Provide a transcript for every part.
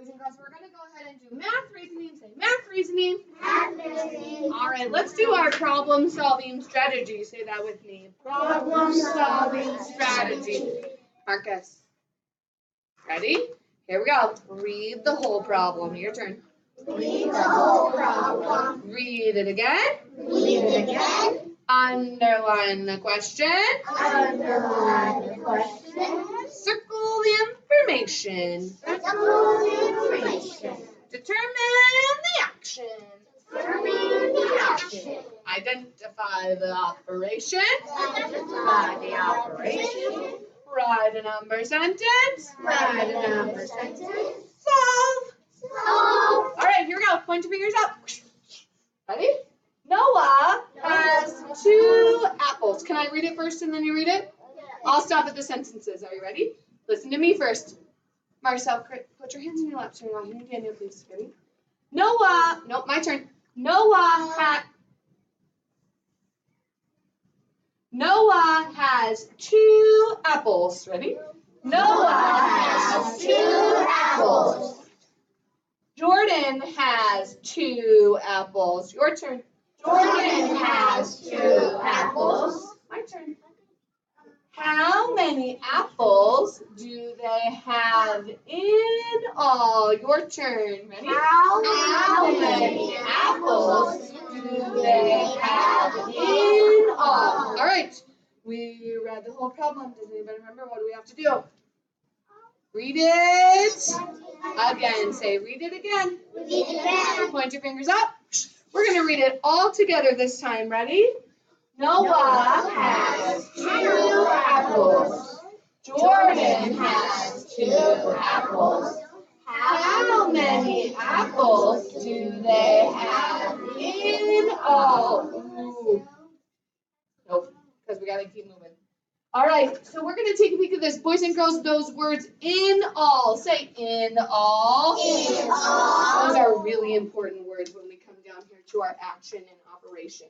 boys and girls, we're going to go ahead and do math reasoning. Say math reasoning. Math reasoning. All right, let's do our problem-solving strategy. Say that with me. Problem-solving strategy. Marcus. Ready? Here we go. Read the whole problem. Your turn. Read the whole problem. Read it again. Read it again. Underline the question. Underline the question. Circle the information. Circle the information. Determine the action. Determine the action. Identify the operation. Identify the operation. Write a number sentence. Write a number sentence. Solve. Solve. All right, here we go. Point your fingers up. Ready? Noah has 2 apples. Can I read it first and then you read it? I'll stop at the sentences. Are you ready? Listen to me first. Marcel, put your hands in your laps. Turn around. Here, Daniel, please. Ready? Noah. Nope, my turn. Noah has 2 apples. Ready? Noah has 2 apples. Jordan has 2 apples. Your turn. Jordan has 2 apples. My turn. How many apples do they have in all? Your turn. Ready? How many apples do they have in all? All right. We read the whole problem. Does anybody remember? What do we have to do? Read it again. Say, read it again. Read it again. Point your fingers up. We're going to read it all together this time. Ready? Noah has 2 apples. Jordan has 2 apples. How many apples do they have in all? Ooh. Nope, because we got to keep moving. All right, so we're going to take a peek at this. Boys and girls, those words in all. Say in all. In all. Those are really important words when we come down here to our action and operation.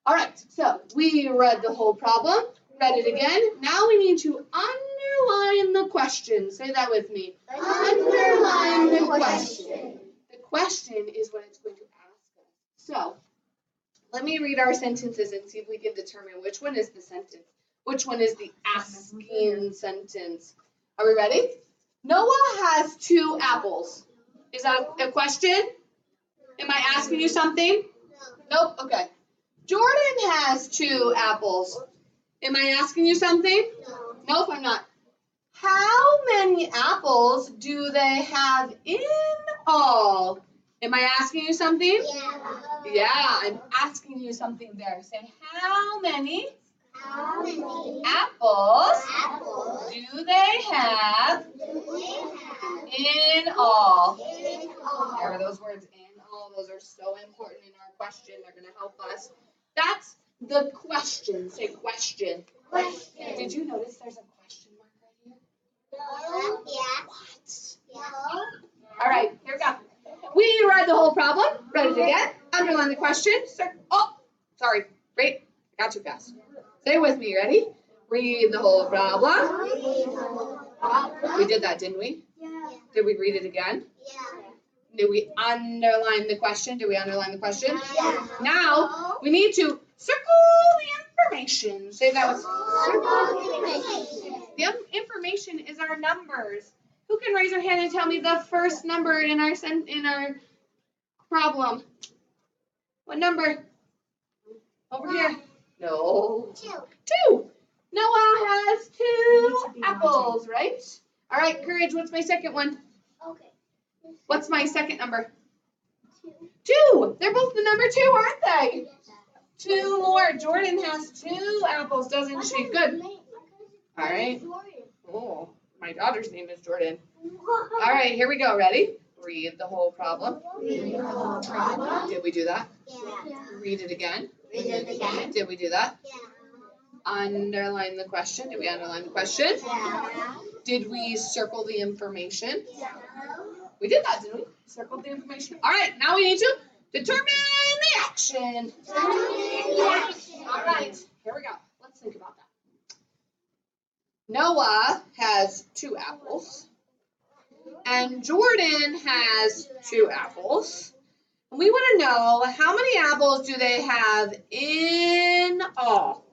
All right, so we read the whole problem, read it again. Now we need to underline the question. Say that with me. Underline the question. The question is what it's going to ask us. So let me read our sentences and see if we can determine which one is the sentence. Which one is the asking sentence? Are we ready? Noah has 2 apples. Is that a question? Am I asking you something? Nope. Okay. Jordan has 2 apples. Am I asking you something? Nope, I'm not. How many apples do they have in all? Am I asking you something? Yeah, I'm asking you something there. Say, how many apples do they have in all? There are those words in all. Those are so important in our question. They're going to help us. That's the question. Say question. Question. Did you notice there's a question mark right here? No. Yeah. What? No. All right, here we go. We read the whole problem. Read it again. Underline the question. Sorry. Wait. I got too fast. Say it with me. Ready? Read the whole problem. We did that, didn't we? Yeah. Did we read it again? Yeah. Did we underline the question? Did we underline the question? Yeah. Now, we need to circle the information. Say that with the information is our numbers. Who can raise their hand and tell me the first number in our problem? What number? Over here. No. 2. Noah has 2 apples, right? All right, Courage, what's my second one? Okay. What's my second number? 2. They're both the number 2, aren't they? 2 more. Jordan has 2 apples, doesn't she? Good. All right. Oh, my daughter's name is Jordan. All right, here we go. Ready? Read the whole problem. Read the whole problem. Did we do that? Yeah. Read it again. Read it again. Did we do that? Yeah. Underline the question. Did we underline the question? Yeah. Did we circle the information? Yeah. We did that, didn't we? Circled the information. All right, now we need to determine the action. All right, here we go. Let's think about that. Noah has 2 apples. and Jordan has 2 apples. We want to know how many apples do they have in all?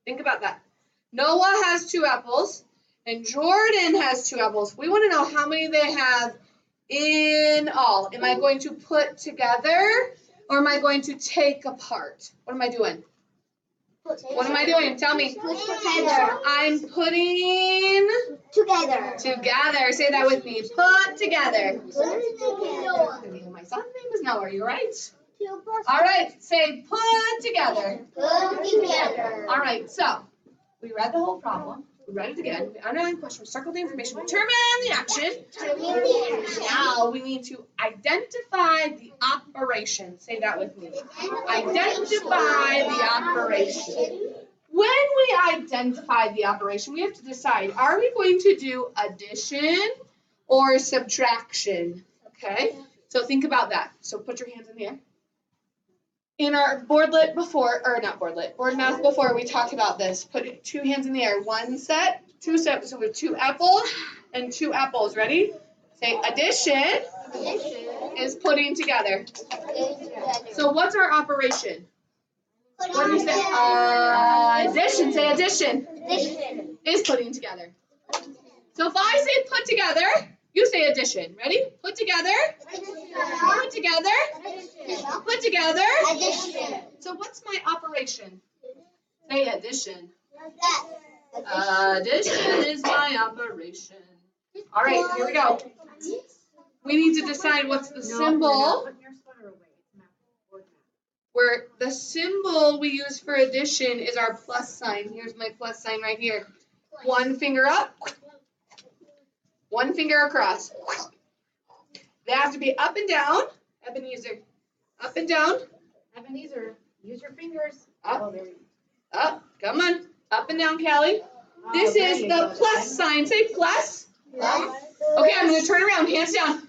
Think about that. Noah has 2 apples and Jordan has 2 apples. We want to know how many they have in all. Am I going to put together or am I going to take apart? What am I doing? What am I doing? Tell me. Put together. I'm putting Together. together. Say that with me. Put together. Put together. My son's name is Noah. You're right. 2 plus. All right. Say put together. Put together. All right. So we read the whole problem. We read it again. We underlined the question. We circled the information. We determined the action. Now we need to identify the operation. Say that with me. Identify the operation. When we identify the operation, we have to decide, are we going to do addition or subtraction? Okay, so think about that. So put your hands in the air. In our board math before, we talked about this. Put 2 hands in the air. 1 set, 2 sets. So we have 2 apples and 2 apples. Ready? Say addition is putting together. So what's our operation? What do you say? Addition. Say addition is putting together. So if I say put together, you say addition. Ready? Put together. Put together. Put together. Addition. So what's my operation? Say addition. Addition is my operation. All right, here we go. We need to decide what's the symbol. Where the symbol we use for addition is our plus sign. Here's my plus sign right here. 1 finger up. 1 finger across. They have to be up and down. Ebenezer. Up and down. Ebenezer, use your fingers. Up. Up. Come on. Up and down, Callie. This is the plus sign. Say plus. Okay, I'm going to turn around. Hands down.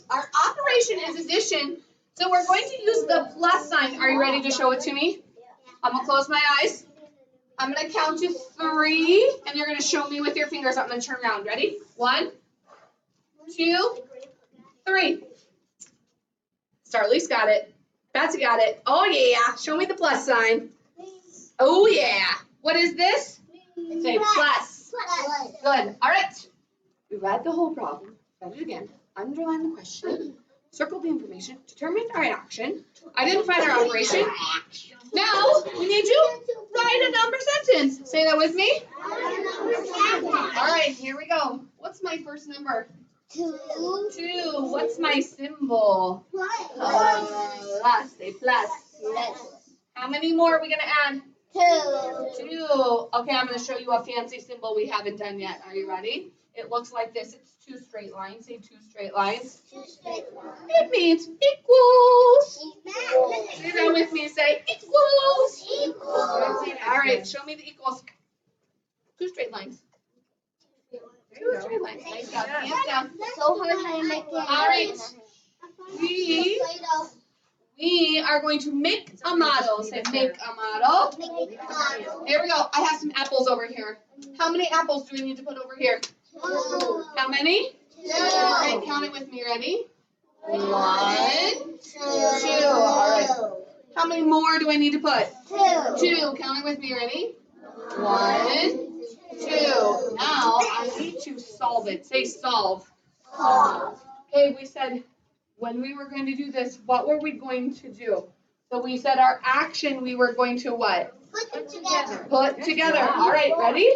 Our operation is addition. So we're going to use the plus sign. Are you ready to show it to me? I'm going to close my eyes. I'm going to count to 3, and you're going to show me with your fingers. I'm going to turn around. Ready? 1, 2, 3. Starlee's got it. Betsy got it. Oh, yeah. Show me the plus sign. Oh, yeah. What is this? Say plus. Good. All right. We read the whole problem. Read it again. Underline the question. Circle the information. Determine our action. Identify our operation. Now, we need to write a number sentence. Say that with me. All right, here we go. What's my first number? 2. 2. What's my symbol? Plus. Say plus. How many more are we going to add? 2. 2. Okay, I'm going to show you a fancy symbol we haven't done yet. Are you ready? It looks like this. It's 2 straight lines. Say 2 straight lines. 2 straight lines. It means equals. Say that with me. Say equals. Equals. All right, show me the equals. 2 straight lines. 2 straight lines. Nice job. Hands down. So hard trying to make it. All right. We are going to make a model. Say make a model. Here we go. I have some apples over here. How many apples do we need to put over here? 2. How many? 2. All right, count it with me. Ready? 1, 2. All right. How many more do I need to put? 2. Count it with me. Ready? 1, 2. Now I need to solve it. Say solve. Okay, we said when we were going to do this, what were we going to do? So we said our action, we were going to what? Put it together. Put together. All right, ready?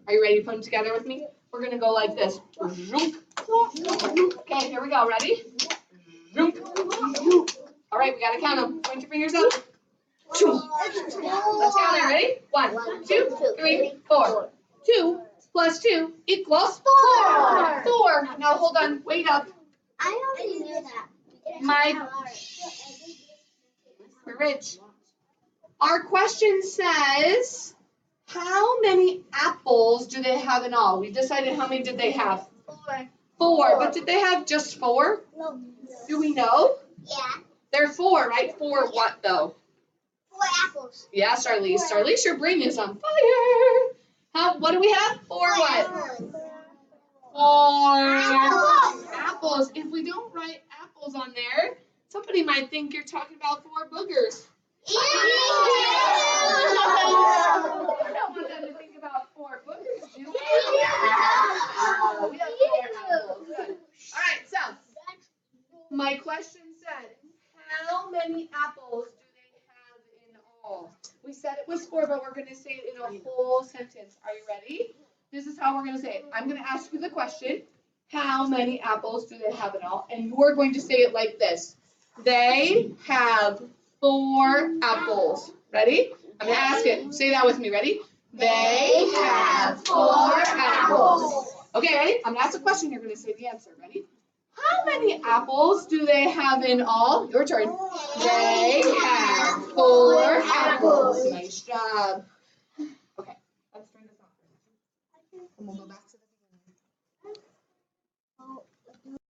Are you ready to put them together with me? We're going to go like this. Okay, here we go. Ready? All right, we got to count them. Point your fingers up. Let's count it. Ready? 1, 2, 3, 4. 2 plus 2 equals 4. 4. Now hold on. Wait up. I already knew that. My Rich. Our question says, how many apples do they have in all? We decided how many did they have? 4. But did they have just 4? No. Do we know? Yeah. They're 4, right? 4 what though? 4 apples. Yeah, Starlise. Starlise, your brain is on fire. What do we have? 4 what? 4 apples. If we don't write apples on there, somebody might think you're talking about 4 boogers. We don't want them to think about 4 boogers, do we? We have 4 apples. Good. All right, so my question said, how many apples do they have in all? We said it was 4, but we're going to say it in a whole sentence. Are you ready? This is how we're going to say it. I'm going to ask you the question, how many apples do they have in all? And you're going to say it like this. They have 4 apples. Ready? I'm going to ask it. Say that with me. Ready? They have 4 apples. Okay, ready? I'm going to ask a question. You're going to say the answer. Ready? How many apples do they have in all? Your turn. They have 4 apples. Nice job. Okay, let's turn this off. And we'll go back